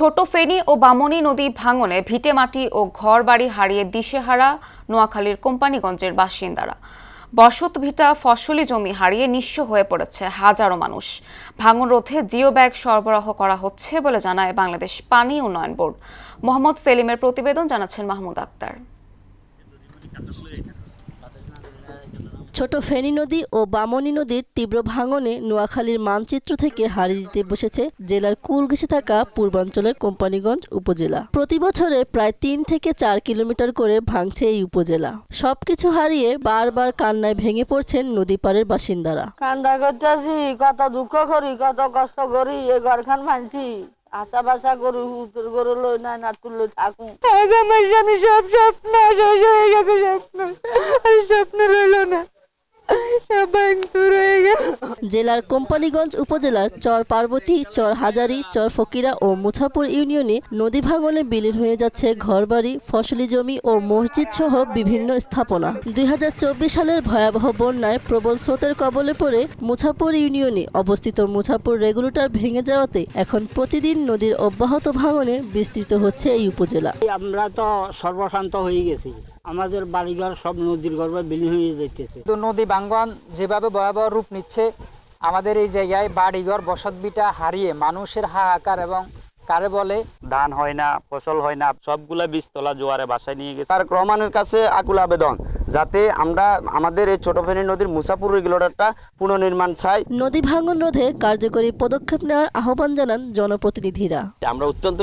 ছোট ফেনী ও বামনী নদী ভাঙনে ভিটেমাটি ও ঘরবাড়ি হারিয়ে দিশেহারা নোয়াখালীর কোম্পানিগঞ্জের বাসিন্দারা। বসত ভিটা ফসলি জমি হারিয়ে নিঃস্ব হয়ে পড়েছে হাজারো মানুষ। ভাঙন রোধে জিও ব্যাগ সরবরাহ করা হচ্ছে বলে জানায় বাংলাদেশ পানি উন্নয়ন বোর্ড। মোহাম্মদ সেলিমের প্রতিবেদন, জানাচ্ছেন মাহমুদ আক্তার। ছোট ফেনী নদী ও বামনী নদীর তীব্র ভাঙনে নোয়াখালীর মানচিত্র থেকে হারিয়ে যেতে বসেছে জেলার কূল ঘেঁষে থাকা পূর্বাঞ্চলের কোম্পানিগঞ্জ উপজেলা। প্রতি বছরে প্রায় ৩ থেকে ৪ কিলোমিটার করে ভাঙছে এই উপজেলা। সবকিছু হারিয়ে বারবার কান্নায় ভেঙে পড়ছেন নদী পাড়ের বাসিন্দারা। কান্দা করতেছি, কত দুঃখ করি, কত কষ্ট করি, এই ঘরখান মানছি আশা বাসা করি, উত্তর করে লই না তুললে থাকুন। আমার স্বামী সব স্বপ্ন শেষ হয়ে গেছে, স্বপ্ন রইল না, সব ভাঙচুর হয়ে গেল। জেলার কোম্পানিগঞ্জ উপজেলার চর পার্বতী, চর হাজারি, চর ফকিরা ও মুছাপুর ইউনিয়নে নদী ভাঙনে বিলীন হয়ে যাচ্ছে ঘরবাড়ি, ফসলি জমি ও মসজিদ সহ বিভিন্ন স্থাপনা। 2024 সালের ভয়াবহ বন্যায় প্রবল স্রোতের কবলে পড়ে মুছাপুর ইউনিয়নে অবস্থিত মুছাপুর রেগুলেটর ভেঙে যাওয়াতে এখন প্রতিদিন নদীর অব্যাহত ভাঙনে বিস্তৃত হচ্ছে এই উপজেলা। আমরা তো সর্বশান্ত হয়ে গেছি, আমাদের বাড়িঘর সব নদীর গর্ভে বিলীন হয়ে যাইতেছে। তো নদী ভাঙ্গন যেভাবে ভয়াবহ রূপ নিচ্ছে, আমাদের এই জায়গায় বাড়িঘর বসতভিটা হারিয়ে মানুষের হাহাকার এবং কারে বলে ধান হয় না, ফসল হয় না, সবগুলা বীজতলা জোয়ারে বাসায় নিয়ে গেছে। তারেক রহমানের কাছে আকুল আবেদন, যাতে আমরা আমাদের এই ছোট ফেনী নদীর মুছাপুর রেগুলেটরটা পুনর্নির্মাণ চাই। নদী ভাঙন রোধে কার্যকরী পদক্ষেপ নেওয়ার আহ্বান জানান জনপ্রতিনিধিরা। আমরা অত্যন্ত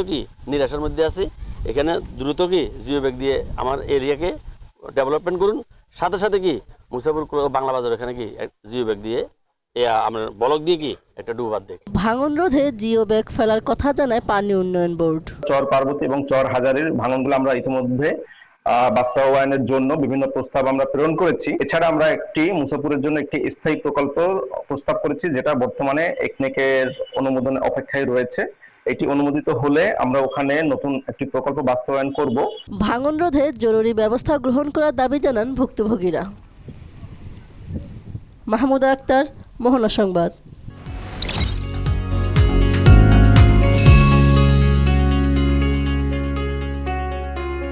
নিরাশার মধ্যে আছি। এখানে দ্রুত জিও ব্যাগ দিয়ে আমার এরিয়াকে ডেভেলপমেন্ট করুন, সাথে সাথে মুছাপুর বাংলা বাজার এখানে জিও ব্যাগ দিয়ে আমরা ব্লক দিয়ে একটা ডুবার দেখ। ভাঙন রোধে জিও ব্যাগ ফেলার কথা জানায় পানি উন্নয়ন বোর্ড। চর পার্বতী এবং চর হাজারির ভাঙনগুলো আমরা ইতিমধ্যে বাস্তবায়নের জন্য বিভিন্ন প্রস্তাব আমরা প্রেরণ করেছি। এছাড়া আমরা একটি মুছাপুরের জন্য একটি স্থায়ী প্রকল্প প্রস্তাব করেছি, যেটা বর্তমানে একনেকের অনুমোদনের অপেক্ষায় রয়েছে। এটি অনুমোদিত হলে আমরা ওখানে নতুন একটি প্রকল্প বাস্তবায়ন করব। ভাঙন রোধে জরুরি ব্যবস্থা গ্রহণ করার দাবি জানান ভুক্তভোগীরা। মাহমুদ আক্তার, মোহনা সংবাদ।